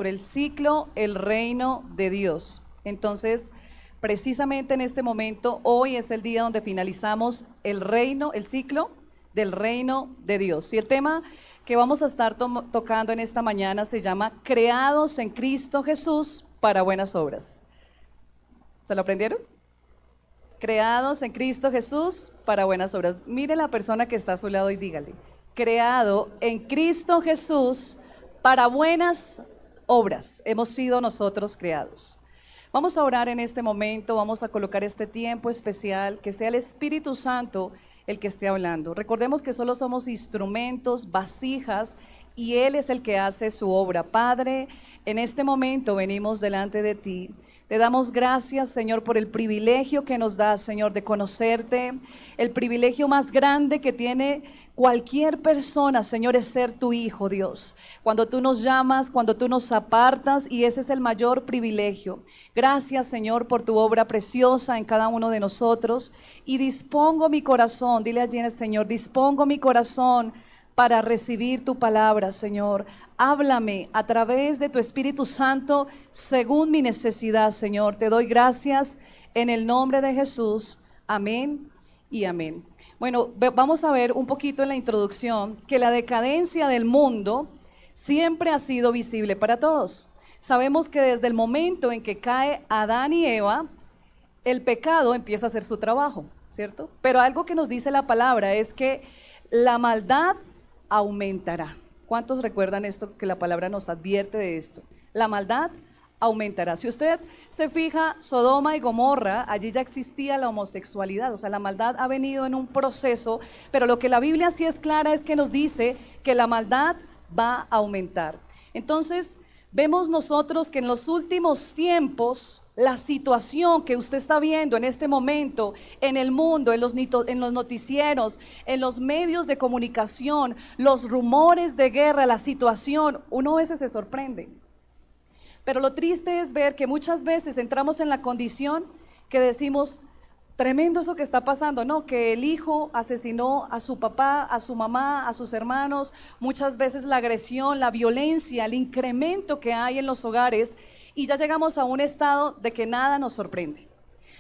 Por el ciclo, el reino de Dios. Entonces, precisamente en este momento, hoy es el día donde finalizamos el reino, el ciclo del reino de Dios. Y el tema que vamos a estar tocando en esta mañana se llama Creados en Cristo Jesús para buenas obras. ¿Se lo aprendieron? Creados en Cristo Jesús para buenas obras. Mire la persona que está a su lado y dígale: creado en Cristo Jesús para buenas obras. Hemos sido nosotros creados. Vamos a orar en este momento, vamos a colocar este tiempo especial, que sea el Espíritu Santo el que esté hablando. Recordemos que solo somos instrumentos, vasijas, y Él es el que hace su obra. Padre, en este momento venimos delante de ti. Te damos gracias, Señor, por el privilegio que nos das, Señor, de conocerte. El privilegio más grande que tiene cualquier persona, Señor, es ser tu hijo, Dios. Cuando tú nos llamas, cuando tú nos apartas, y ese es el mayor privilegio. Gracias, Señor, por tu obra preciosa en cada uno de nosotros. Y dispongo mi corazón, dile allí al Señor, dispongo mi corazón para recibir tu palabra, Señor. Háblame a través de tu Espíritu Santo según mi necesidad, Señor. Te doy gracias en el nombre de Jesús. Amén y amén. Bueno, vamos a ver un poquito en la introducción que la decadencia del mundo siempre ha sido visible para todos. Sabemos que desde el momento en que cae Adán y Eva, el pecado empieza a hacer su trabajo, ¿cierto? Pero algo que nos dice la palabra es que la maldad aumentará. ¿Cuántos recuerdan esto, que la palabra nos advierte de esto? La maldad aumentará. Si usted se fija, Sodoma y Gomorra, allí ya existía la homosexualidad, o sea, la maldad ha venido en un proceso, pero lo que la Biblia sí es clara es que nos dice que la maldad va a aumentar. Entonces, vemos nosotros que en los últimos tiempos, la situación que usted está viendo en este momento en el mundo, en los noticieros, en los medios de comunicación, los rumores de guerra, la situación, uno a veces se sorprende. Pero lo triste es ver que muchas veces entramos en la condición que decimos: tremendo eso que está pasando, ¿no? Que el hijo asesinó a su papá, a su mamá, a sus hermanos. Muchas veces la agresión, la violencia, el incremento que hay en los hogares, y ya llegamos a un estado de que nada nos sorprende.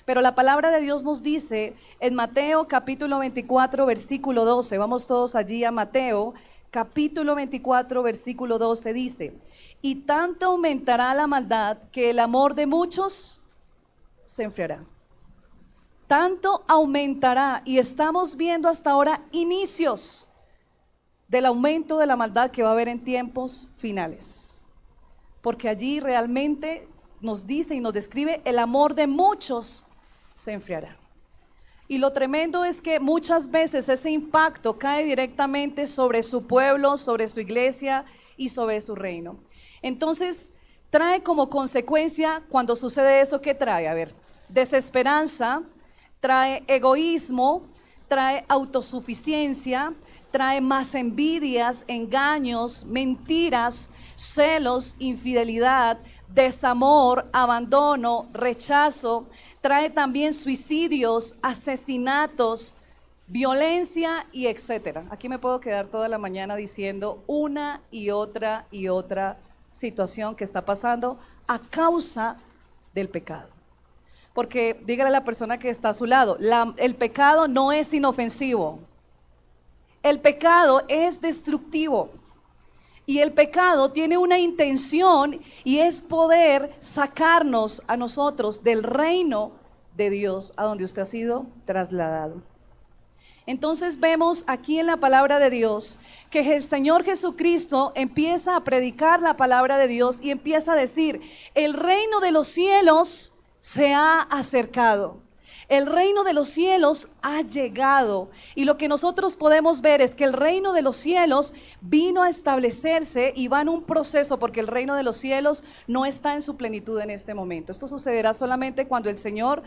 Pero la palabra de Dios nos dice en Mateo capítulo 24 versículo 12, vamos todos allí a Mateo capítulo 24 versículo 12, dice: y tanto aumentará la maldad que el amor de muchos se enfriará. Tanto aumentará, y estamos viendo hasta ahora inicios del aumento de la maldad que va a haber en tiempos finales. Porque allí realmente nos dice y nos describe: el amor de muchos se enfriará. Y lo tremendo es que muchas veces ese impacto cae directamente sobre su pueblo, sobre su iglesia y sobre su reino. Entonces, trae como consecuencia, cuando sucede eso, ¿qué trae? A ver, desesperanza, trae egoísmo, trae autosuficiencia, trae más envidias, engaños, mentiras, celos, infidelidad, desamor, abandono, rechazo. Trae también suicidios, asesinatos, violencia y etcétera. Aquí me puedo quedar toda la mañana diciendo una y otra situación que está pasando a causa del pecado. Porque dígale a la persona que está a su lado, el pecado no es inofensivo. El pecado es destructivo. Y el pecado tiene una intención, y es poder sacarnos a nosotros del reino de Dios a donde usted ha sido trasladado. Entonces vemos aquí en la palabra de Dios que el Señor Jesucristo empieza a predicar la palabra de Dios y empieza a decir: el reino de los cielos se ha acercado. El reino de los cielos ha llegado, y lo que nosotros podemos ver es que el reino de los cielos vino a establecerse y va en un proceso, porque el reino de los cielos no está en su plenitud en este momento. Esto sucederá solamente cuando el Señor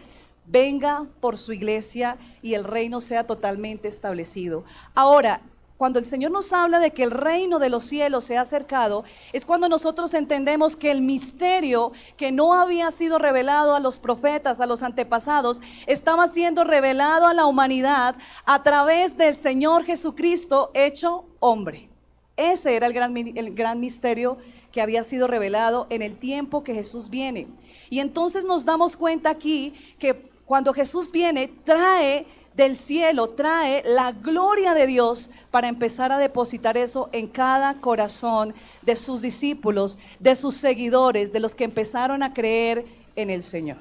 venga por su iglesia y el reino sea totalmente establecido. Ahora, cuando el Señor nos habla de que el reino de los cielos se ha acercado, es cuando nosotros entendemos que el misterio que no había sido revelado a los profetas, a los antepasados, estaba siendo revelado a la humanidad a través del Señor Jesucristo hecho hombre. Ese era el gran misterio que había sido revelado en el tiempo que Jesús viene. Y entonces nos damos cuenta aquí que cuando Jesús viene, trae del cielo, trae la gloria de Dios para empezar a depositar eso en cada corazón de sus discípulos, de sus seguidores, de los que empezaron a creer en el Señor.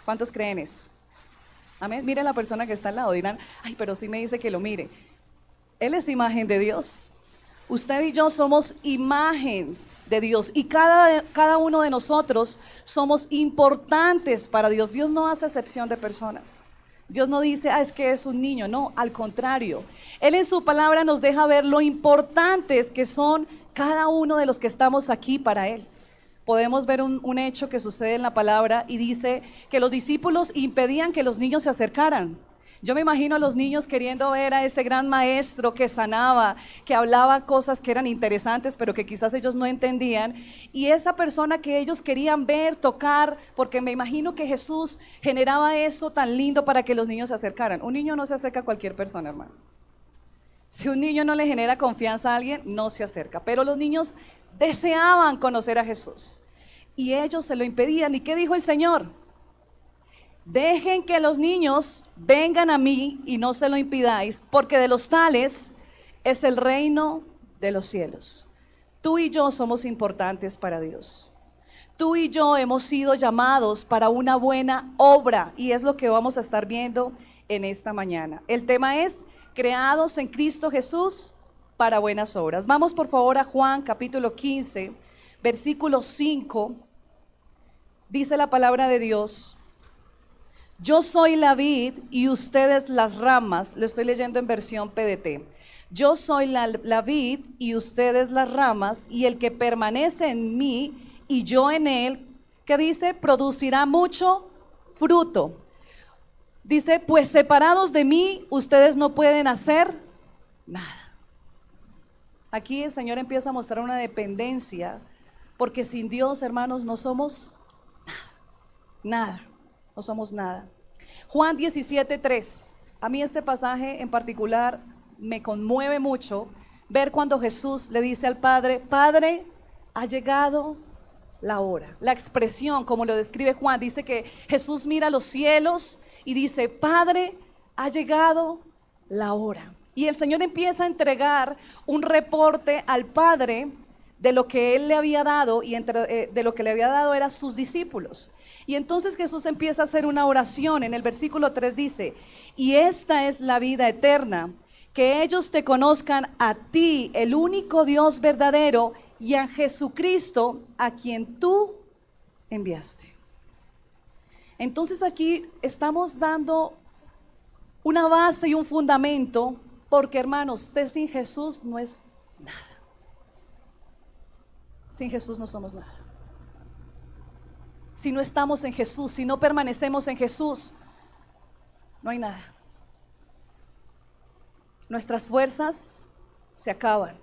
¿Cuántos creen esto? Amén. Mire a la persona que está al lado, dirán, ay, pero sí me dice que lo mire. Él es imagen de Dios. Usted y yo somos imagen de Dios y cada uno de nosotros somos importantes para Dios. Dios no hace excepción de personas. Dios no dice, es que es un niño, no, al contrario. Él en su palabra nos deja ver lo importantes que son cada uno de los que estamos aquí para Él. Podemos ver un hecho que sucede en la palabra y dice que los discípulos impedían que los niños se acercaran. Yo me imagino a los niños queriendo ver a ese gran maestro que sanaba, que hablaba cosas que eran interesantes, pero que quizás ellos no entendían. Y esa persona que ellos querían ver, tocar, porque me imagino que Jesús generaba eso tan lindo para que los niños se acercaran. Un niño no se acerca a cualquier persona, hermano. Si un niño no le genera confianza a alguien, no se acerca. Pero los niños deseaban conocer a Jesús y ellos se lo impedían. ¿Y qué dijo el Señor? Dejen que los niños vengan a mí y no se lo impidáis, porque de los tales es el reino de los cielos. Tú y yo somos importantes para Dios. Tú y yo hemos sido llamados para una buena obra y es lo que vamos a estar viendo en esta mañana. El tema es creados en Cristo Jesús para buenas obras. Vamos por favor a Juan capítulo 15, versículo 5. Dice la palabra de Dios: yo soy la vid y ustedes las ramas. Lo estoy leyendo en versión PDT. Yo soy la vid y ustedes las ramas, y el que permanece en mí y yo en él, ¿qué dice? Producirá mucho fruto. Dice, pues separados de mí, ustedes no pueden hacer nada. Aquí el Señor empieza a mostrar una dependencia, porque sin Dios, hermanos, no somos nada. No somos nada. Juan 17:3. A mí este pasaje en particular me conmueve mucho ver cuando Jesús le dice al Padre, Padre, ha llegado la hora. La expresión, como lo describe Juan, dice que Jesús mira los cielos y dice, Padre, ha llegado la hora. Y el Señor empieza a entregar un reporte al Padre de lo que Él le había dado, y de lo que le había dado eran sus discípulos. Y entonces Jesús empieza a hacer una oración. En el versículo 3 dice, y esta es la vida eterna, que ellos te conozcan a ti, el único Dios verdadero, y a Jesucristo, a quien tú enviaste. Entonces aquí estamos dando una base y un fundamento, porque hermanos, usted sin Jesús no es nada. Sin Jesús no somos nada. Si no estamos en Jesús, si no permanecemos en Jesús, no hay nada. Nuestras fuerzas se acaban.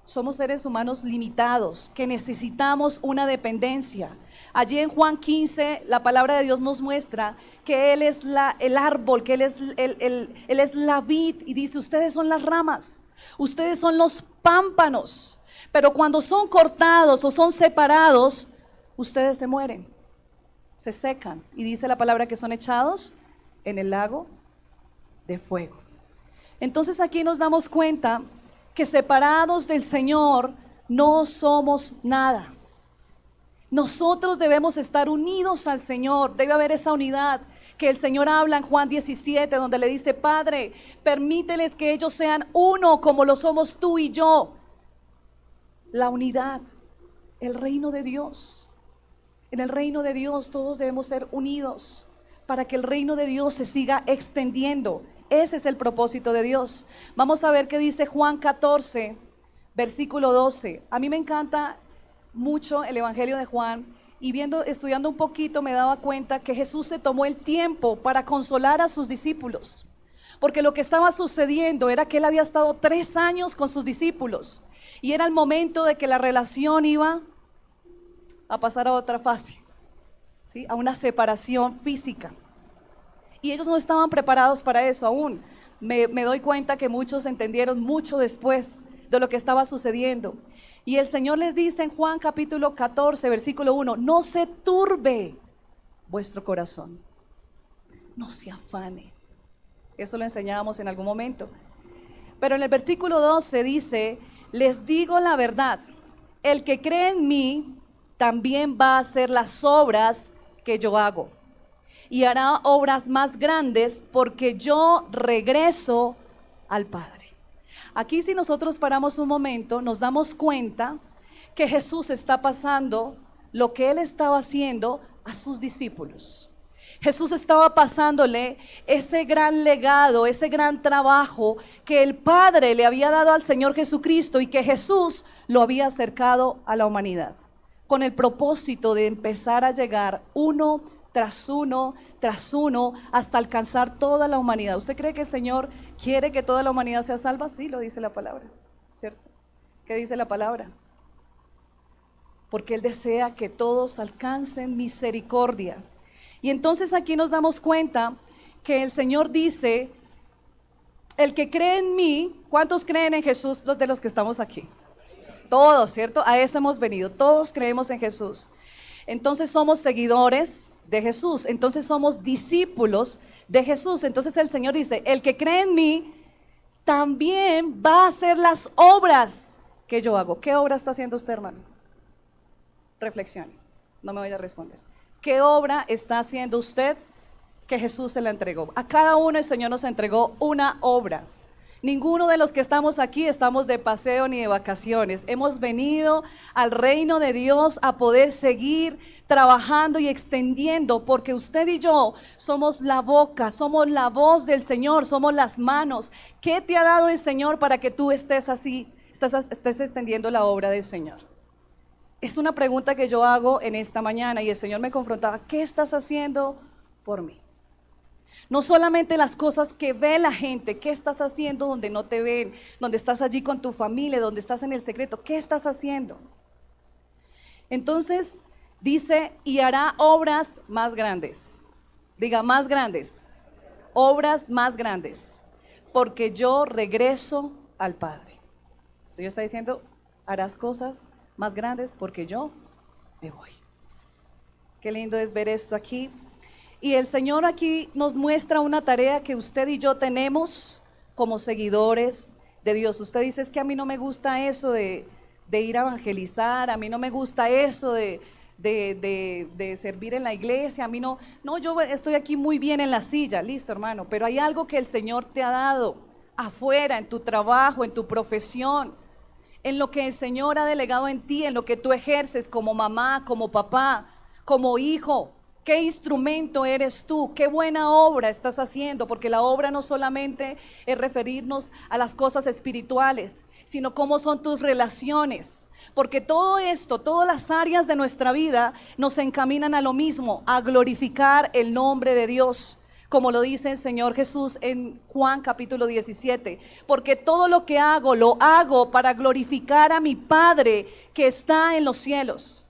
Somos seres humanos limitados que necesitamos una dependencia. Allí en Juan 15 la palabra de Dios nos muestra que Él es el árbol, que Él es la vid, y dice, ustedes son las ramas, ustedes son los pámpanos. Pero cuando son cortados o son separados, ustedes se mueren, se secan. Y dice la palabra que son echados en el lago de fuego. Entonces aquí nos damos cuenta que separados del Señor no somos nada. Nosotros debemos estar unidos al Señor. Debe haber esa unidad que el Señor habla en Juan 17, donde le dice, Padre, permíteles que ellos sean uno como lo somos tú y yo. La unidad, el reino de Dios. En el reino de Dios todos debemos ser unidos para que el reino de Dios se siga extendiendo. Ese es el propósito de Dios. Vamos a ver qué dice Juan 14, versículo 12. A mí me encanta mucho el Evangelio de Juan, y estudiando un poquito me daba cuenta que Jesús se tomó el tiempo para consolar a sus discípulos. Porque lo que estaba sucediendo era que Él había estado 3 años con sus discípulos. Y era el momento de que la relación iba a pasar a otra fase, ¿sí? A una separación física. Y ellos no estaban preparados para eso aún. Me doy cuenta que muchos entendieron mucho después de lo que estaba sucediendo. Y el Señor les dice en Juan capítulo 14, versículo 1, no se turbe vuestro corazón, no se afane. Eso lo enseñábamos en algún momento. Pero en el versículo 12 dice, les digo la verdad, el que cree en mí también va a hacer las obras que yo hago, y hará obras más grandes porque yo regreso al Padre. Aquí, si nosotros paramos un momento, nos damos cuenta que Jesús está pasando lo que Él estaba haciendo a sus discípulos. Jesús estaba pasándole ese gran legado, ese gran trabajo que el Padre le había dado al Señor Jesucristo y que Jesús lo había acercado a la humanidad, con el propósito de empezar a llegar uno tras uno, hasta alcanzar toda la humanidad. ¿Usted cree que el Señor quiere que toda la humanidad sea salva? Sí, lo dice la palabra, ¿cierto? ¿Qué dice la palabra? Porque Él desea que todos alcancen misericordia. Y entonces aquí nos damos cuenta que el Señor dice, el que cree en mí, ¿cuántos creen en Jesús? Los de los que estamos aquí. Todos, ¿cierto? A eso hemos venido, todos creemos en Jesús. Entonces somos seguidores de Jesús, entonces somos discípulos de Jesús. Entonces el Señor dice, el que cree en mí también va a hacer las obras que yo hago. ¿Qué obra está haciendo usted, hermano? Reflexione, no me vaya a responder. ¿Qué obra está haciendo usted que Jesús se la entregó? A cada uno el Señor nos entregó una obra. Ninguno de los que estamos aquí estamos de paseo ni de vacaciones. Hemos venido al reino de Dios a poder seguir trabajando y extendiendo, porque usted y yo somos la boca, somos la voz del Señor, somos las manos. ¿Qué te ha dado el Señor para que tú estés así, estés extendiendo la obra del Señor? Es una pregunta que yo hago en esta mañana y el Señor me confrontaba, ¿qué estás haciendo por mí? No solamente las cosas que ve la gente, ¿qué estás haciendo donde no te ven? Donde estás allí con tu familia, donde estás en el secreto, ¿qué estás haciendo? Entonces dice, y hará obras más grandes. Diga, más grandes. Obras más grandes, porque yo regreso al Padre. El Señor está diciendo, harás cosas más grandes porque yo me voy. Qué lindo es ver esto aquí. Y el Señor aquí nos muestra una tarea que usted y yo tenemos como seguidores de Dios. Usted dice, es que a mí no me gusta eso de ir a evangelizar, a mí no me gusta eso de servir en la iglesia, a mí no, yo estoy aquí muy bien en la silla. Listo, hermano, pero hay algo que el Señor te ha dado afuera, en tu trabajo, en tu profesión, en lo que el Señor ha delegado en ti, en lo que tú ejerces como mamá, como papá, como hijo. ¿Qué instrumento eres tú? ¿Qué buena obra estás haciendo? Porque la obra no solamente es referirnos a las cosas espirituales, sino cómo son tus relaciones. Porque todo esto, todas las áreas de nuestra vida nos encaminan a lo mismo, a glorificar el nombre de Dios. Como lo dice el Señor Jesús en Juan capítulo 17, porque todo lo que hago, lo hago para glorificar a mi Padre que está en los cielos.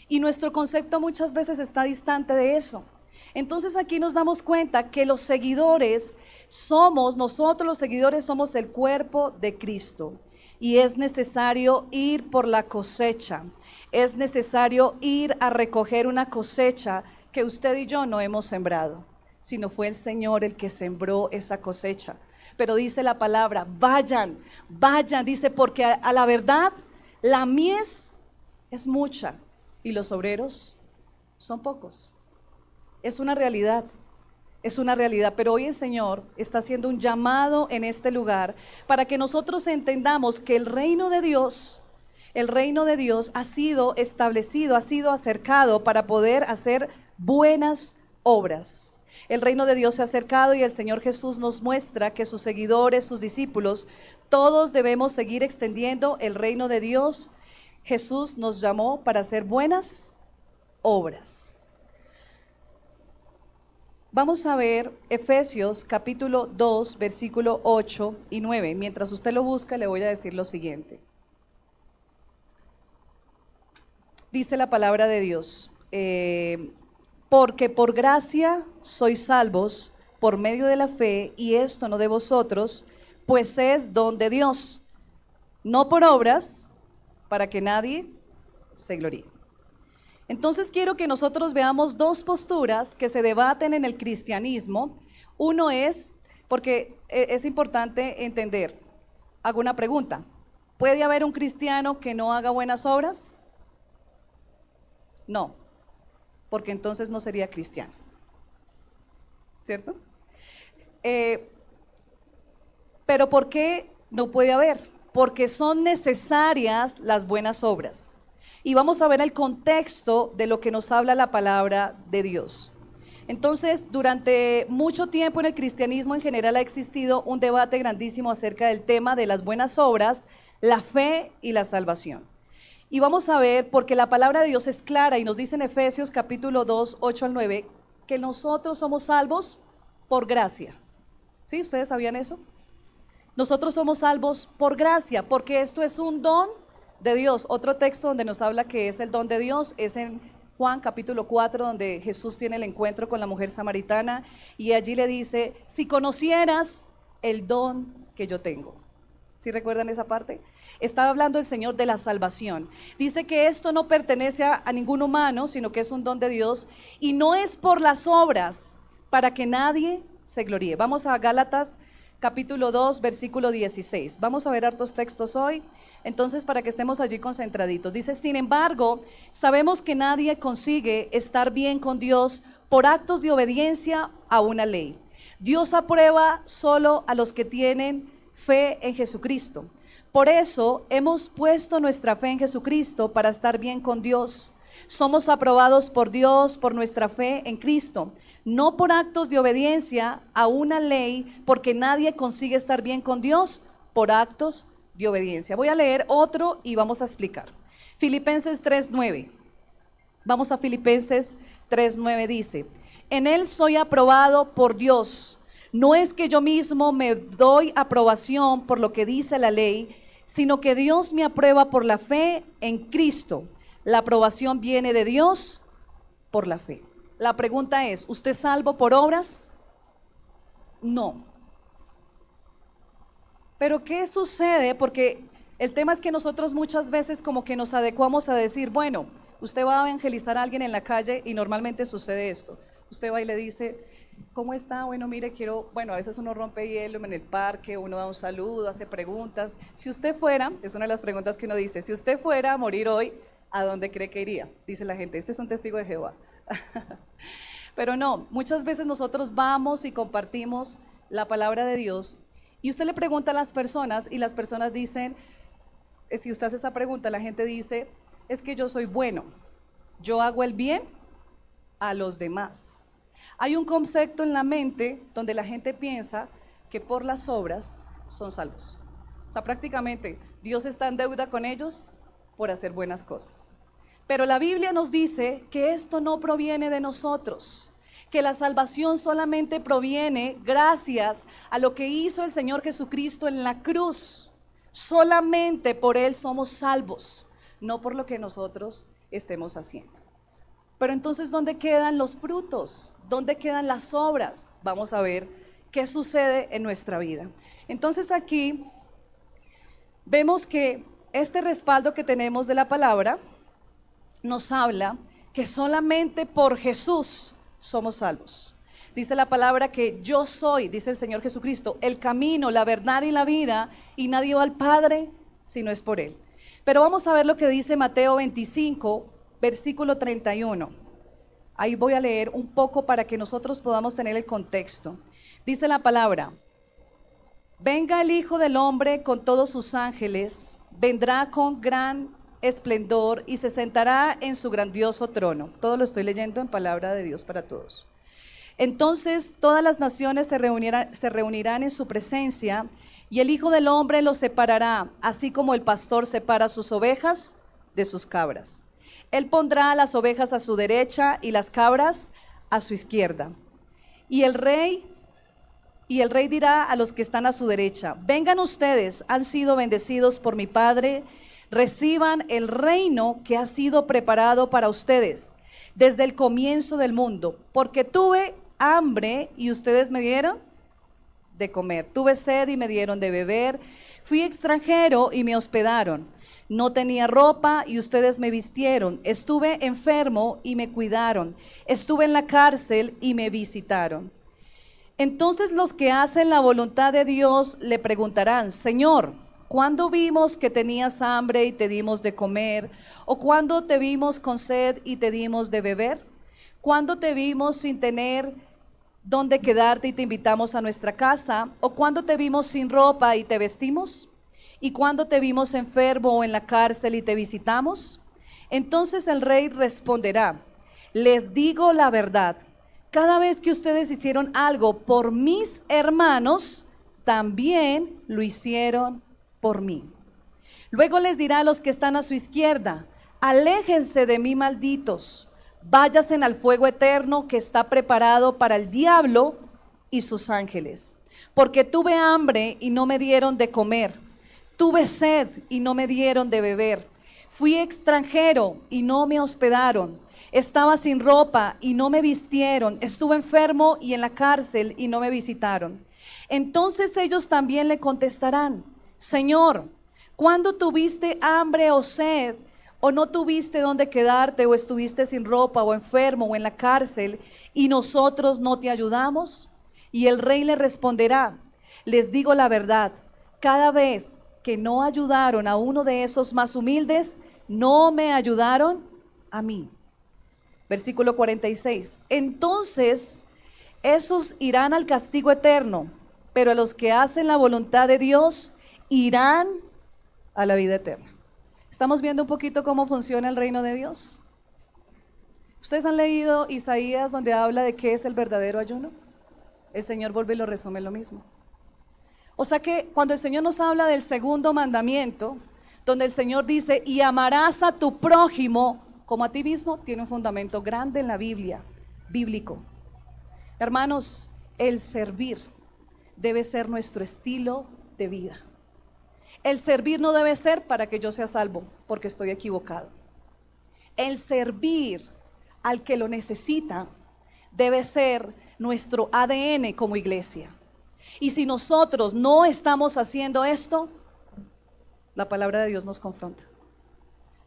Y nuestro concepto muchas veces está distante de eso. Entonces aquí nos damos cuenta que los seguidores nosotros los seguidores somos el cuerpo de Cristo. Y es necesario ir por la cosecha, es necesario ir a recoger una cosecha que usted y yo no hemos sembrado, sino fue el Señor el que sembró esa cosecha. Pero dice la palabra, vayan, dice, porque a la verdad la mies es mucha y los obreros son pocos. Es una realidad, pero hoy el Señor está haciendo un llamado en este lugar para que nosotros entendamos que el reino de Dios ha sido establecido, ha sido acercado para poder hacer buenas obras. El reino de Dios se ha acercado y el Señor Jesús nos muestra que sus seguidores, sus discípulos, todos debemos seguir extendiendo el reino de Dios. Jesús nos llamó para hacer buenas obras. Vamos a ver Efesios capítulo 2, versículo 8 y 9. Mientras usted lo busca, le voy a decir lo siguiente. Dice la palabra de Dios, porque por gracia sois salvos por medio de la fe, y esto no de vosotros, pues es don de Dios, no por obras, para que nadie se gloríe. Entonces quiero que nosotros veamos dos posturas que se debaten en el cristianismo. Uno es, porque es importante entender, hago una pregunta, ¿puede haber un cristiano que no haga buenas obras? No, porque entonces no sería cristiano, ¿cierto? Pero ¿por qué no puede haber? Porque son necesarias las buenas obras. Y vamos a ver el contexto de lo que nos habla la palabra de Dios. Entonces, durante mucho tiempo en el cristianismo en general ha existido un debate grandísimo acerca del tema de las buenas obras, la fe y la salvación. Y vamos a ver, porque la palabra de Dios es clara y nos dice en Efesios capítulo 2, 8 al 9, que nosotros somos salvos por gracia. ¿Sí? ¿Ustedes sabían eso? Nosotros somos salvos por gracia, porque esto es un don de Dios. Otro texto donde nos habla que es el don de Dios es en Juan capítulo 4, donde Jesús tiene el encuentro con la mujer samaritana y allí le dice, si conocieras el don que yo tengo. ¿Sí recuerdan esa parte? Estaba hablando el Señor de la salvación. Dice que esto no pertenece a ningún humano, sino que es un don de Dios y no es por las obras para que nadie se gloríe. Vamos a Gálatas capítulo 2, versículo 16. Vamos a ver hartos textos hoy, entonces para que estemos allí concentraditos. Dice, sin embargo, sabemos que nadie consigue estar bien con Dios por actos de obediencia a una ley. Dios aprueba solo a los que tienen fe en Jesucristo. Por eso hemos puesto nuestra fe en Jesucristo para estar bien con Dios. Somos aprobados por Dios por nuestra fe en Cristo, no por actos de obediencia a una ley, porque nadie consigue estar bien con Dios por actos de obediencia. Voy a leer otro y vamos a explicar. Filipenses 3:9. Vamos a Filipenses 3:9, dice, en él soy aprobado por Dios. No es que yo mismo me doy aprobación por lo que dice la ley, sino que Dios me aprueba por la fe en Cristo. La aprobación viene de Dios por la fe. La pregunta es, ¿usted es salvo por obras? No. Pero ¿qué sucede? Porque el tema es que nosotros muchas veces como que nos adecuamos a decir, bueno, usted va a evangelizar a alguien en la calle y normalmente sucede esto. Usted va y le dice, ¿cómo está? Bueno, mire, bueno, a veces uno rompe hielo en el parque, uno da un saludo, hace preguntas. Si usted fuera, es una de las preguntas que uno dice, si usted fuera a morir hoy, ¿a dónde cree que iría? Dice la gente, este es un testigo de Jehová. Pero no, muchas veces nosotros vamos y compartimos la palabra de Dios y usted le pregunta a las personas y las personas dicen, si usted hace esa pregunta, la gente dice, es que yo soy bueno, yo hago el bien a los demás. Hay un concepto en la mente donde la gente piensa que por las obras son salvos. O sea, prácticamente Dios está en deuda con ellos por hacer buenas cosas. Pero la Biblia nos dice que esto no proviene de nosotros, que la salvación solamente proviene gracias a lo que hizo el Señor Jesucristo en la cruz. Solamente por Él somos salvos, no por lo que nosotros estemos haciendo. Pero entonces, ¿dónde quedan los frutos? ¿Dónde quedan las obras? Vamos a ver qué sucede en nuestra vida. Entonces aquí vemos que este respaldo que tenemos de la palabra nos habla que solamente por Jesús somos salvos. Dice la palabra que yo soy, dice el Señor Jesucristo, el camino, la verdad y la vida, y nadie va al Padre si no es por Él. Pero vamos a ver lo que dice Mateo 25, versículo 31. Ahí voy a leer un poco para que nosotros podamos tener el contexto. Dice la palabra, venga el Hijo del Hombre con todos sus ángeles, vendrá con gran esplendor y se sentará en su grandioso trono. Todo lo estoy leyendo en palabra de Dios para todos. Entonces todas las naciones se reunirán en su presencia y el Hijo del Hombre los separará, así como el pastor separa sus ovejas de sus cabras. Él pondrá las ovejas a su derecha y las cabras a su izquierda. Y el rey dirá a los que están a su derecha, vengan ustedes, han sido bendecidos por mi Padre, reciban el reino que ha sido preparado para ustedes desde el comienzo del mundo, porque tuve hambre y ustedes me dieron de comer, tuve sed y me dieron de beber, fui extranjero y me hospedaron, No tenía ropa y ustedes me vistieron. Estuve enfermo y me cuidaron. Estuve en la cárcel y me visitaron. Entonces los que hacen la voluntad de Dios le preguntarán: Señor, ¿cuándo vimos que tenías hambre y te dimos de comer? ¿O cuándo te vimos con sed y te dimos de beber? ¿Cuándo te vimos sin tener dónde quedarte y te invitamos a nuestra casa? ¿O cuándo te vimos sin ropa y te vestimos? ¿Y cuándo te vimos enfermo o en la cárcel y te visitamos? Entonces el rey responderá: les digo la verdad, cada vez que ustedes hicieron algo por mis hermanos, también lo hicieron por mí. Luego les dirá a los que están a su izquierda: aléjense de mí, malditos, váyanse al fuego eterno que está preparado para el diablo y sus ángeles. Porque tuve hambre y no me dieron de comer, tuve sed y no me dieron de beber, fui extranjero y no me hospedaron, estaba sin ropa y no me vistieron, estuve enfermo y en la cárcel y no me visitaron. Entonces ellos también le contestarán: Señor, ¿cuándo tuviste hambre o sed, o no tuviste dónde quedarte, o estuviste sin ropa, o enfermo, o en la cárcel, y nosotros no te ayudamos? Y el rey le responderá: les digo la verdad, cada vez que no ayudaron a uno de esos más humildes, no me ayudaron a mí. Versículo 46. Entonces esos irán al castigo eterno, pero a los que hacen la voluntad de Dios irán a la vida eterna. ¿Estamos viendo un poquito cómo funciona el reino de Dios? ¿Ustedes han leído Isaías, donde habla de qué es el verdadero ayuno? El Señor vuelve y lo resume lo mismo. O sea que cuando el Señor nos habla del segundo mandamiento, donde el Señor dice: y amarás a tu prójimo como a ti mismo, tiene un fundamento grande en la Biblia, bíblico. Hermanos, el servir debe ser nuestro estilo de vida. El servir no debe ser para que yo sea salvo, porque estoy equivocado. El servir al que lo necesita debe ser nuestro ADN como iglesia. Y si nosotros no estamos haciendo esto, la palabra de Dios nos confronta.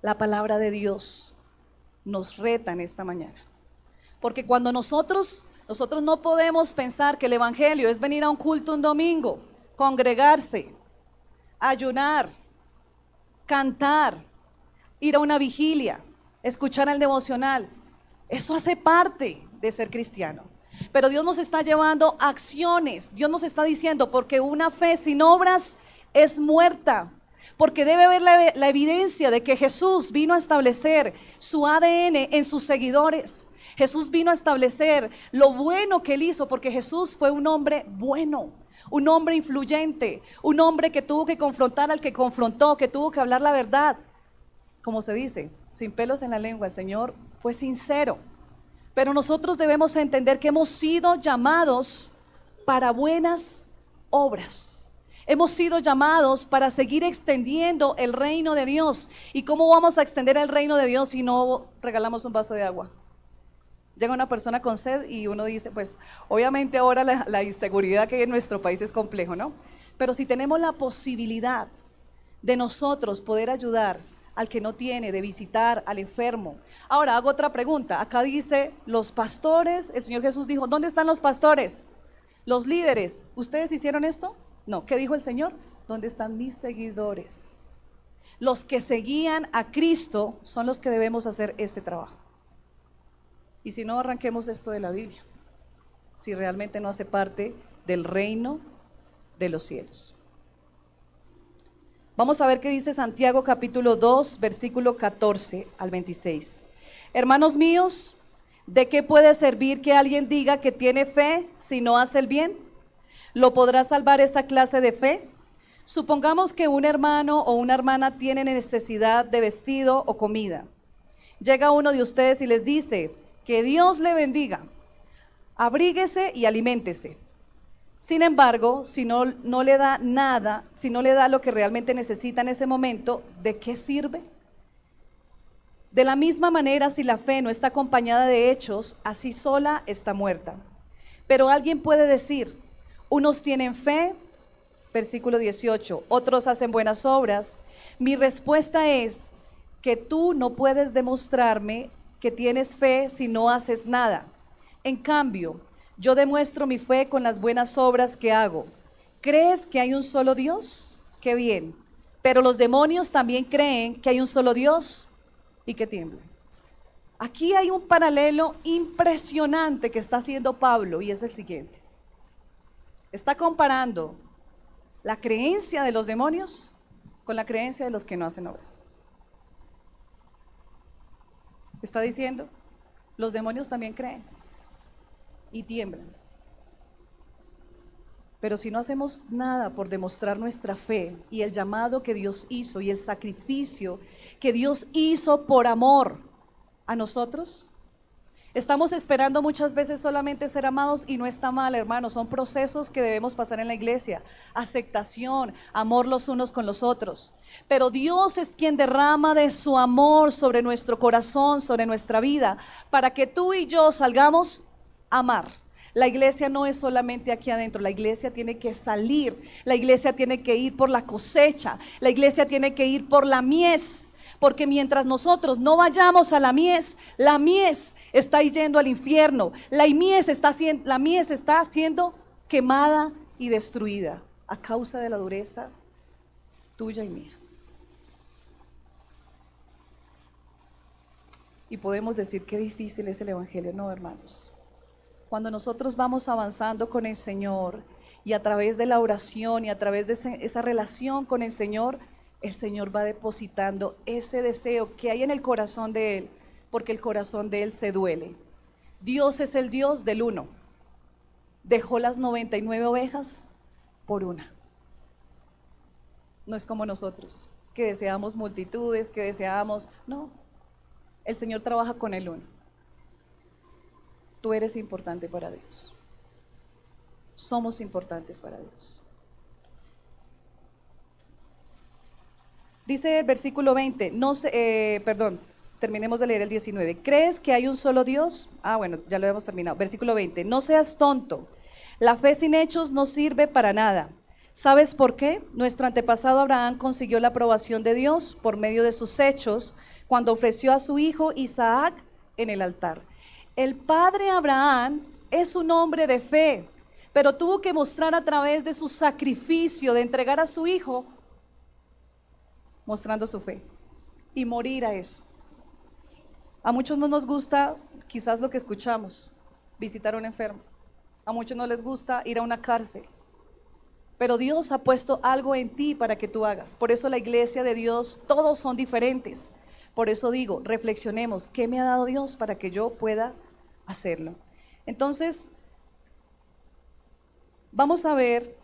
La palabra de Dios nos reta en esta mañana. Porque cuando nosotros no podemos pensar que el evangelio es venir a un culto un domingo, congregarse, ayunar, cantar, ir a una vigilia, escuchar el devocional. Eso hace parte de ser cristiano. Pero Dios nos está llevando a acciones. Dios nos está diciendo: porque una fe sin obras es muerta. Porque debe haber la evidencia de que Jesús vino a establecer su ADN en sus seguidores. Jesús vino a establecer lo bueno que él hizo, porque Jesús fue un hombre bueno, un hombre influyente, un hombre que tuvo que confrontar al que confrontó, que tuvo que hablar la verdad. Como se dice, sin pelos en la lengua, el Señor fue sincero. Pero nosotros debemos entender que hemos sido llamados para buenas obras. Hemos sido llamados para seguir extendiendo el reino de Dios. ¿Y cómo vamos a extender el reino de Dios si no regalamos un vaso de agua? Llega una persona con sed y uno dice: pues obviamente ahora la inseguridad que hay en nuestro país es complejo, ¿no? Pero si tenemos la posibilidad de nosotros poder ayudar al que no tiene, de visitar al enfermo. Ahora hago otra pregunta. Acá dice: los pastores. El Señor Jesús dijo: ¿dónde están los pastores? Los líderes. ¿Ustedes hicieron esto? No. ¿Qué dijo el Señor? ¿Dónde están mis seguidores? Los que seguían a Cristo son los que debemos hacer este trabajo. Y si no, arranquemos esto de la Biblia, si realmente no hace parte del reino de los cielos. Vamos a ver qué dice Santiago capítulo 2, versículo 14 al 26. Hermanos míos, ¿de qué puede servir que alguien diga que tiene fe si no hace el bien? ¿Lo podrá salvar esta clase de fe? Supongamos que un hermano o una hermana tiene necesidad de vestido o comida. Llega uno de ustedes y les dice: que Dios le bendiga, abríguese y aliméntese. Sin embargo, si no le da nada, si no le da lo que realmente necesita en ese momento, ¿de qué sirve? De la misma manera, si la fe no está acompañada de hechos, así sola está muerta. Pero alguien puede decir: unos tienen fe, versículo 18, otros hacen buenas obras. Mi respuesta es que tú no puedes demostrarme que tienes fe si no haces nada. En cambio, yo demuestro mi fe con las buenas obras que hago. ¿Crees que hay un solo Dios? Qué bien. Pero los demonios también creen que hay un solo Dios y que tiemblan. Aquí hay un paralelo impresionante que está haciendo Pablo y es el siguiente. Está comparando la creencia de los demonios con la creencia de los que no hacen obras. Está diciendo, los demonios también creen y tiemblan. Pero si no hacemos nada por demostrar nuestra fe y el llamado que Dios hizo y el sacrificio que Dios hizo por amor a nosotros, estamos esperando muchas veces solamente ser amados y no está mal, hermanos, son procesos que debemos pasar en la iglesia, aceptación, amor los unos con los otros, pero Dios es quien derrama de su amor sobre nuestro corazón, sobre nuestra vida, para que tú y yo salgamos a amar. La iglesia no es solamente aquí adentro, la iglesia tiene que salir, la iglesia tiene que ir por la cosecha, la iglesia tiene que ir por la mies. Porque mientras nosotros no vayamos a la mies está yendo al infierno. La mies está siendo quemada y destruida a causa de la dureza tuya y mía. Y podemos decir qué difícil es el evangelio, no, hermanos. Cuando nosotros vamos avanzando con el Señor y a través de la oración y a través de esa relación con el Señor va depositando ese deseo que hay en el corazón de Él, porque el corazón de Él se duele. Dios es el Dios del uno. Dejó las 99 ovejas por una. No es como nosotros, que deseamos multitudes, que deseamos, no. El Señor trabaja con el uno. Tú eres importante para Dios. Somos importantes para Dios. Dice el versículo 20, terminemos de leer el 19. ¿Crees que hay un solo Dios? Bueno, ya lo hemos terminado. Versículo 20, no seas tonto. La fe sin hechos no sirve para nada. ¿Sabes por qué? Nuestro antepasado Abraham consiguió la aprobación de Dios por medio de sus hechos cuando ofreció a su hijo Isaac en el altar. El padre Abraham es un hombre de fe, pero tuvo que mostrar a través de su sacrificio de entregar a su hijo, mostrando su fe y morir a eso. A muchos no nos gusta quizás lo que escuchamos, visitar a un enfermo. A muchos no les gusta ir a una cárcel. Pero Dios ha puesto algo en ti para que tú hagas. Por eso la iglesia de Dios, todos son diferentes. Por eso digo, reflexionemos, ¿qué me ha dado Dios para que yo pueda hacerlo? Entonces, vamos a ver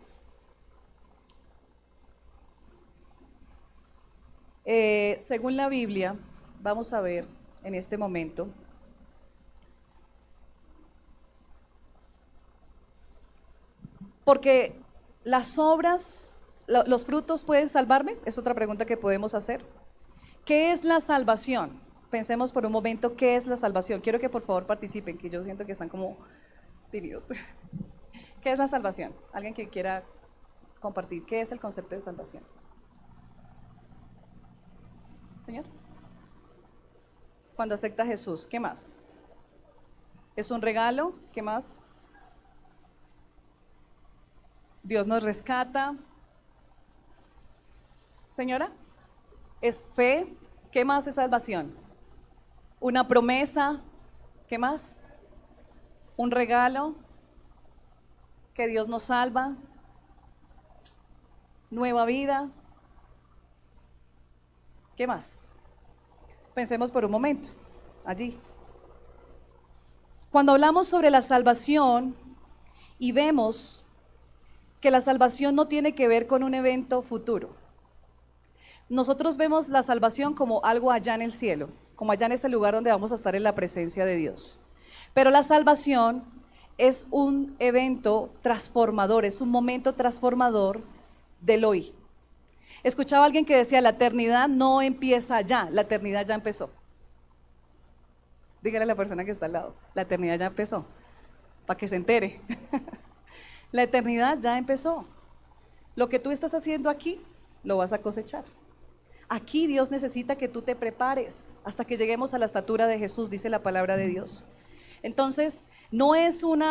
según la Biblia, vamos a ver en este momento porque las obras, los frutos pueden salvarme, es otra pregunta que podemos hacer. ¿Qué es la salvación? Pensemos por un momento, ¿qué es la salvación? Quiero que por favor participen, que yo siento que están como tímidos. ¿Qué es la salvación? ¿Alguien que quiera compartir? ¿Qué es el concepto de salvación? Señor, cuando acepta a Jesús, ¿qué más? ¿Es un regalo? ¿Qué más? Dios nos rescata. Señora, ¿es fe? ¿Qué más es salvación? ¿Una promesa? ¿Qué más? ¿Un regalo? ¿Que Dios nos salva? ¿Nueva vida? ¿Qué más? Pensemos por un momento, allí. Cuando hablamos sobre la salvación y vemos que la salvación no tiene que ver con un evento futuro. Nosotros vemos la salvación como algo allá en el cielo, como allá en ese lugar donde vamos a estar en la presencia de Dios. Pero la salvación es un evento transformador, es un momento transformador del hoy. Escuchaba a alguien que decía, la eternidad no empieza ya, la eternidad ya empezó. Dígale a la persona que está al lado, la eternidad ya empezó, para que se entere. La eternidad ya empezó. Lo que tú estás haciendo aquí, lo vas a cosechar. Aquí Dios necesita que tú te prepares hasta que lleguemos a la estatura de Jesús, dice la palabra de Dios. Entonces, no es un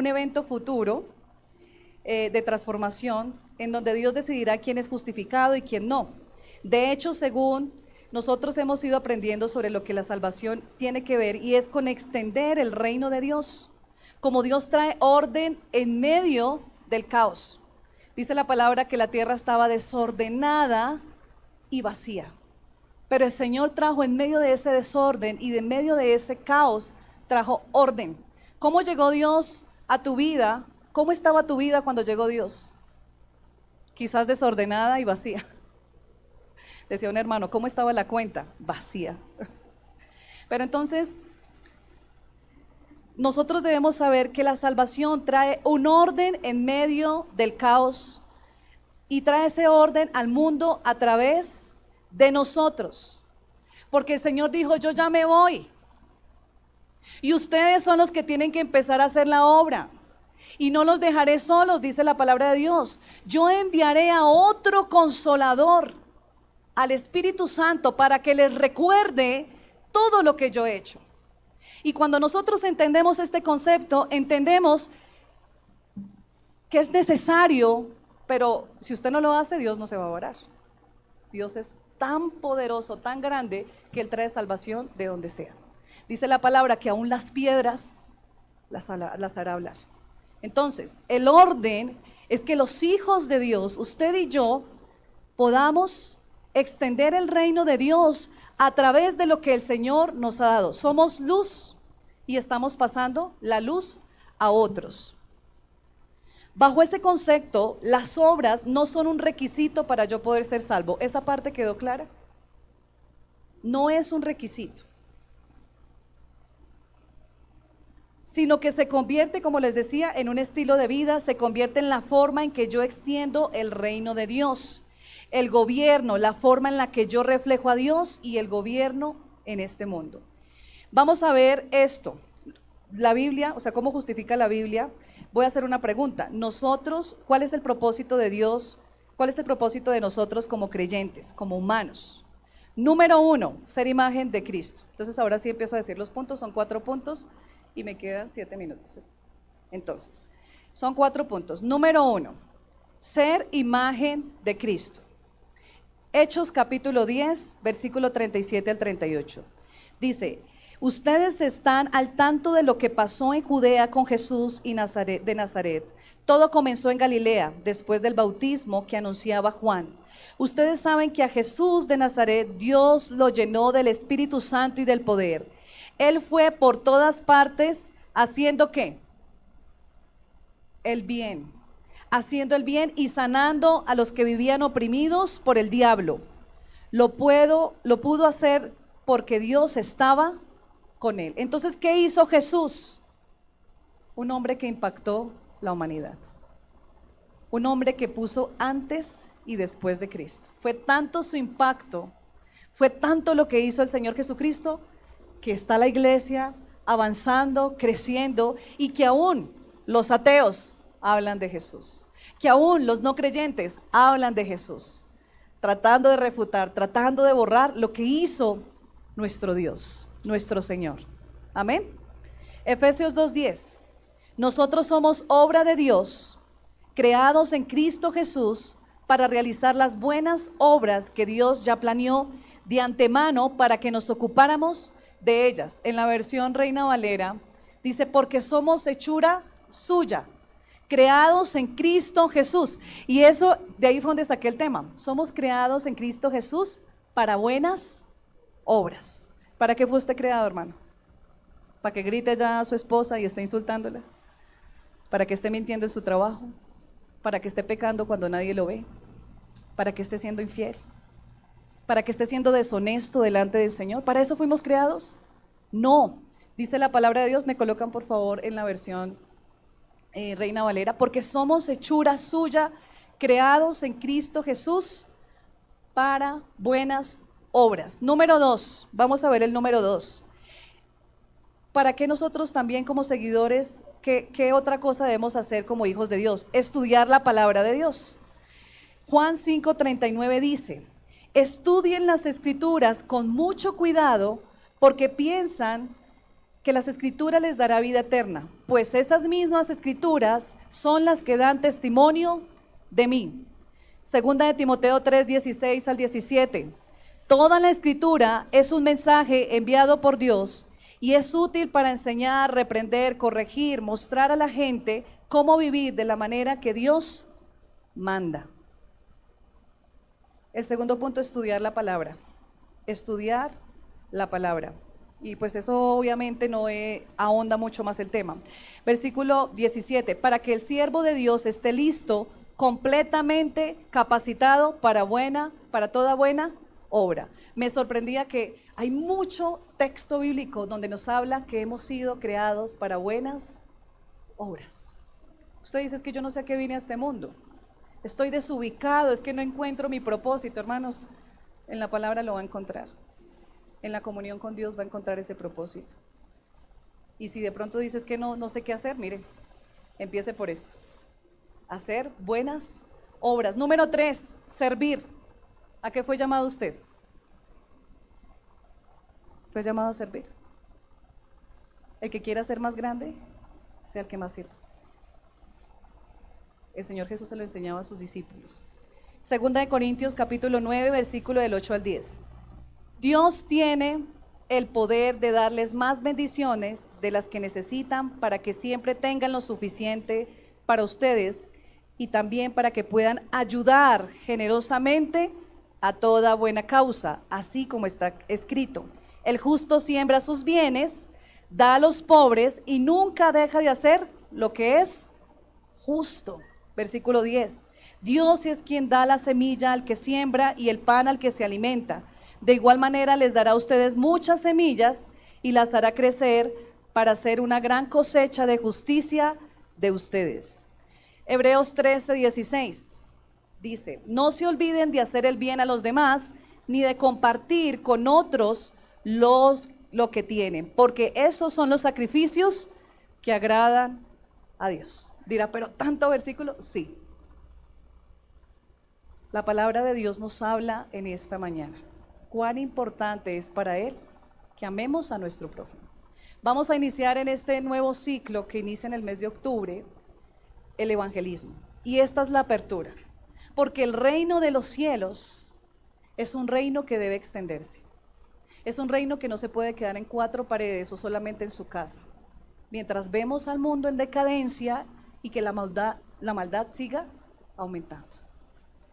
evento futuro de transformación en donde Dios decidirá quién es justificado y quién no. De hecho, según nosotros hemos ido aprendiendo sobre lo que la salvación tiene que ver, y es con extender el reino de Dios, como Dios trae orden en medio del caos. Dice la palabra que la tierra estaba desordenada y vacía, pero el Señor trajo en medio de ese desorden y de medio de ese caos, trajo orden. ¿Cómo llegó Dios a tu vida? ¿Cómo estaba tu vida cuando llegó Dios? Quizás desordenada y vacía. Decía un hermano, ¿cómo estaba la cuenta? Vacía. Pero entonces, nosotros debemos saber que la salvación trae un orden en medio del caos y trae ese orden al mundo a través de nosotros. Porque el Señor dijo, yo ya me voy. Y ustedes son los que tienen que empezar a hacer la obra. Y no los dejaré solos, dice la palabra de Dios. Yo enviaré a otro consolador, al Espíritu Santo, para que les recuerde todo lo que yo he hecho. Y cuando nosotros entendemos este concepto, entendemos que es necesario, pero si usted no lo hace, Dios no se va a orar. Dios es tan poderoso, tan grande, que Él trae salvación de donde sea. Dice la palabra que aún las piedras las hará hablar. Entonces, el orden es que los hijos de Dios, usted y yo, podamos extender el reino de Dios a través de lo que el Señor nos ha dado. Somos luz y estamos pasando la luz a otros. Bajo ese concepto, las obras no son un requisito para yo poder ser salvo. ¿Esa parte quedó clara? No es un requisito, sino que se convierte, como les decía, en un estilo de vida, se convierte en la forma en que yo extiendo el reino de Dios. El gobierno, la forma en la que yo reflejo a Dios y el gobierno en este mundo. Vamos a ver esto, la Biblia, o sea, cómo justifica la Biblia. Voy a hacer una pregunta. Nosotros, ¿cuál es el propósito de Dios? ¿Cuál es el propósito de nosotros como creyentes, como humanos? Número 1, ser imagen de Cristo. Entonces ahora sí empiezo a decir los puntos, son 4 puntos y me quedan 7 minutos. Entonces, son 4 puntos. Número 1, ser imagen de Cristo. Hechos capítulo 10, versículo 37 al 38. Dice, ustedes están al tanto de lo que pasó en Judea con Jesús y de Nazaret. Todo comenzó en Galilea, después del bautismo que anunciaba Juan. Ustedes saben que a Jesús de Nazaret Dios lo llenó del Espíritu Santo y del poder. Él fue por todas partes haciendo ¿qué? El bien. Haciendo el bien y sanando a los que vivían oprimidos por el diablo. Lo pudo hacer porque Dios estaba con él. Entonces, ¿qué hizo Jesús? Un hombre que impactó la humanidad. Un hombre que puso antes y después de Cristo. Fue tanto su impacto, fue tanto lo que hizo el Señor Jesucristo, que está la iglesia avanzando, creciendo, y que aún los ateos hablan de Jesús, que aún los no creyentes hablan de Jesús, tratando de refutar, tratando de borrar lo que hizo nuestro Dios, nuestro Señor. Amén. Efesios 2:10. Nosotros somos obra de Dios, creados en Cristo Jesús para realizar las buenas obras que Dios ya planeó de antemano para que nos ocupáramos de ellas. En la versión Reina Valera dice, porque somos hechura suya, creados en Cristo Jesús. Y eso, de ahí fue donde saqué el tema. Somos creados en Cristo Jesús para buenas obras. ¿Para qué fue usted creado, hermano? ¿Para que grite ya a su esposa y esté insultándola? ¿Para que esté mintiendo en su trabajo? ¿Para que esté pecando cuando nadie lo ve? ¿Para que esté siendo infiel? ¿Para que esté siendo deshonesto delante del Señor? ¿Para eso fuimos creados? No. Dice la palabra de Dios, me colocan por favor en la versión Reina Valera, porque somos hechura suya, creados en Cristo Jesús para buenas obras. Número 2, vamos a ver el número 2. ¿Para qué nosotros también como seguidores, qué otra cosa debemos hacer como hijos de Dios? Estudiar la palabra de Dios. Juan 5:39 dice: estudien las escrituras con mucho cuidado porque piensan que las escrituras les dará vida eterna, pues esas mismas escrituras son las que dan testimonio de mí. Segunda de Timoteo 3:16 al 17. Toda la escritura es un mensaje enviado por Dios y es útil para enseñar, reprender, corregir, mostrar a la gente cómo vivir de la manera que Dios manda. El segundo punto es estudiar la palabra. Estudiar la palabra. Y pues eso obviamente no ahonda mucho más el tema. Versículo 17, para que el siervo de Dios esté listo, completamente capacitado para toda buena obra. Me sorprendía que hay mucho texto bíblico donde nos habla que hemos sido creados para buenas obras. Usted dice: es que yo no sé a qué vine a este mundo. Estoy desubicado, es que no encuentro mi propósito. Hermanos, en la palabra lo va a encontrar. En la comunión con Dios va a encontrar ese propósito. Y si de pronto dices que no sé qué hacer, mire, empiece por esto: hacer buenas obras. Número 3, servir. ¿A qué fue llamado usted? Fue llamado a servir. El que quiera ser más grande, sea el que más sirva. El Señor Jesús se lo enseñaba a sus discípulos. Segunda de Corintios capítulo 9, versículo del 8 al 10. Dios tiene el poder de darles más bendiciones de las que necesitan para que siempre tengan lo suficiente para ustedes y también para que puedan ayudar generosamente a toda buena causa, así como está escrito: el justo siembra sus bienes, da a los pobres y nunca deja de hacer lo que es justo. Versículo 10. Dios es quien da la semilla al que siembra y el pan al que se alimenta. De igual manera les dará a ustedes muchas semillas y las hará crecer para hacer una gran cosecha de justicia de ustedes. Hebreos 13:16 dice: no se olviden de hacer el bien a los demás, ni de compartir con otros lo que tienen, porque esos son los sacrificios que agradan a Dios. Dirá: pero tanto versículo. Sí. La palabra de Dios nos habla en esta mañana. Cuán importante es para Él que amemos a nuestro prójimo. Vamos a iniciar en este nuevo ciclo que inicia en el mes de octubre, el evangelismo. Y esta es la apertura, porque el reino de los cielos es un reino que debe extenderse. Es un reino que no se puede quedar en 4 paredes o solamente en su casa. Mientras vemos al mundo en decadencia y que la maldad siga aumentando,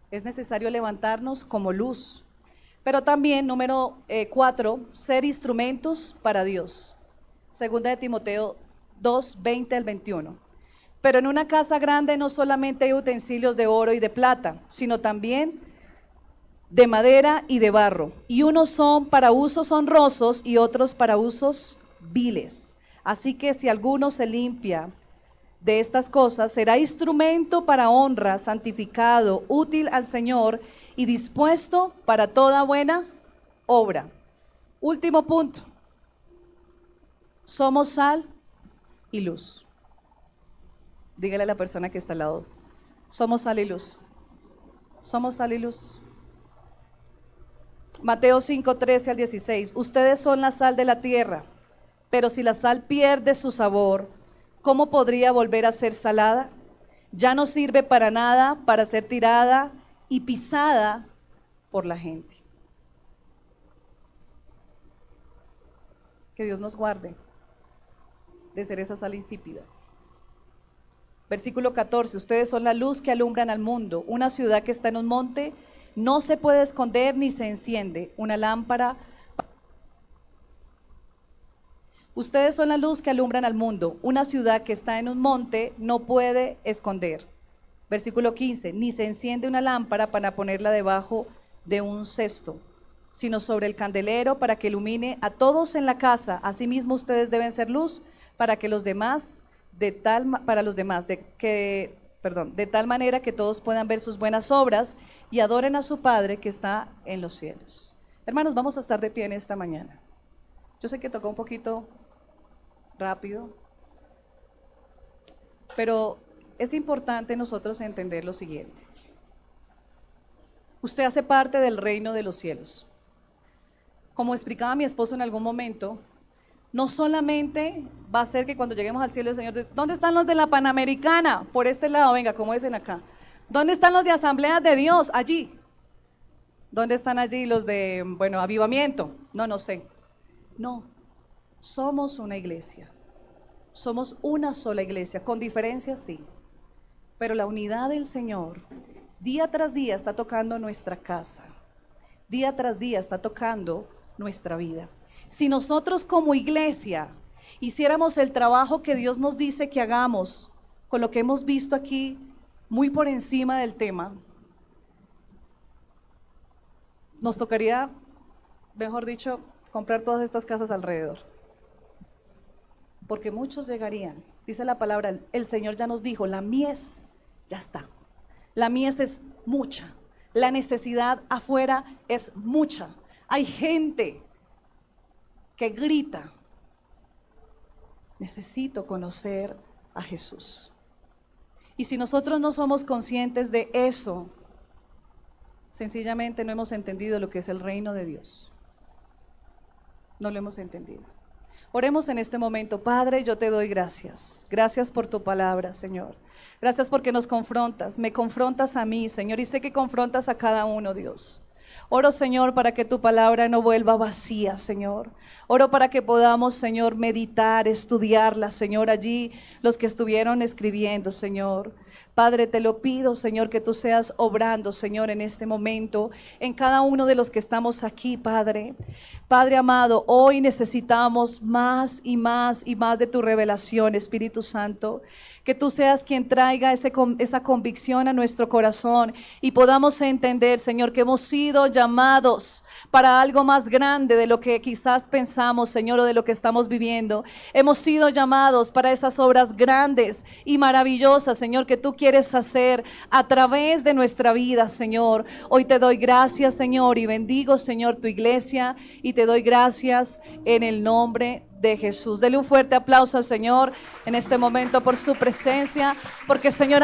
es necesario levantarnos como luz. Pero también, número 4, ser instrumentos para Dios. Segunda de Timoteo 2, 20 al 21. Pero en una casa grande no solamente hay utensilios de oro y de plata, sino también de madera y de barro. Y unos son para usos honrosos y otros para usos viles. Así que si alguno se limpia de estas cosas, será instrumento para honra, santificado, útil al Señor y dispuesto para toda buena obra. Último punto: somos sal y luz. Dígale a la persona que está al lado: somos sal y luz. Somos sal y luz. Mateo 5, 13 al 16. Ustedes son la sal de la tierra, pero si la sal pierde su sabor, ¿cómo podría volver a ser salada? Ya no sirve para nada, para ser tirada y pisada por la gente. Que Dios nos guarde de ser esa sal insípida. Versículo 14, ustedes son la luz que alumbran al mundo. Una ciudad que está en un monte no se puede esconder ni se enciende una lámpara. Ustedes son la luz que alumbran al mundo. Una ciudad que está en un monte no puede esconder. Versículo 15, ni se enciende una lámpara para ponerla debajo de un cesto, sino sobre el candelero para que ilumine a todos en la casa. Asimismo ustedes deben ser luz para que los demás, de tal manera que todos puedan ver sus buenas obras y adoren a su Padre que está en los cielos. Hermanos, vamos a estar de pie en esta mañana. Yo sé que tocó un poquito rápido, pero es importante nosotros entender lo siguiente. Usted hace parte del reino de los cielos. Como explicaba mi esposo en algún momento, no solamente va a ser que cuando lleguemos al cielo el Señor, ¿dónde están los de la Panamericana? Por este lado, venga, como dicen acá. ¿Dónde están los de Asambleas de Dios? Allí. ¿Dónde están allí los de, bueno, avivamiento? No sé. No, somos una iglesia. Somos una sola iglesia, con diferencias sí. Pero la unidad del Señor, día tras día está tocando nuestra casa. Día tras día está tocando nuestra vida. Si nosotros como iglesia hiciéramos el trabajo que Dios nos dice que hagamos, con lo que hemos visto aquí, muy por encima del tema, nos tocaría, mejor dicho, comprar todas estas casas alrededor. Porque muchos llegarían. Dice la palabra, el Señor ya nos dijo, la mies ya está. La mies es mucha. La necesidad afuera es mucha. Hay gente que grita, necesito conocer a Jesús. Y si nosotros no somos conscientes de eso, sencillamente no hemos entendido lo que es el reino de Dios. No lo hemos entendido. Oremos en este momento. Padre, yo te doy gracias. Gracias por tu palabra, Señor. Gracias porque nos confrontas. Me confrontas a mí, Señor, y sé que confrontas a cada uno, Dios. Oro, Señor, para que tu palabra no vuelva vacía, Señor. Oro para que podamos, Señor, meditar, estudiarla, Señor, allí los que estuvieron escribiendo, Señor. Padre, te lo pido, Señor, que tú seas obrando, Señor, en este momento, en cada uno de los que estamos aquí, Padre. Padre amado, hoy necesitamos más y más y más de tu revelación, Espíritu Santo. Que tú seas quien traiga esa convicción a nuestro corazón y podamos entender, Señor, que hemos sido llamados para algo más grande de lo que quizás pensamos, Señor, o de lo que estamos viviendo. Hemos sido llamados para esas obras grandes y maravillosas, Señor, que tú quieres hacer a través de nuestra vida, Señor. Hoy te doy gracias, Señor, y bendigo, Señor, tu iglesia, y te doy gracias en el nombre de Jesús. Dele un fuerte aplauso al Señor en este momento por su presencia, porque, Señor,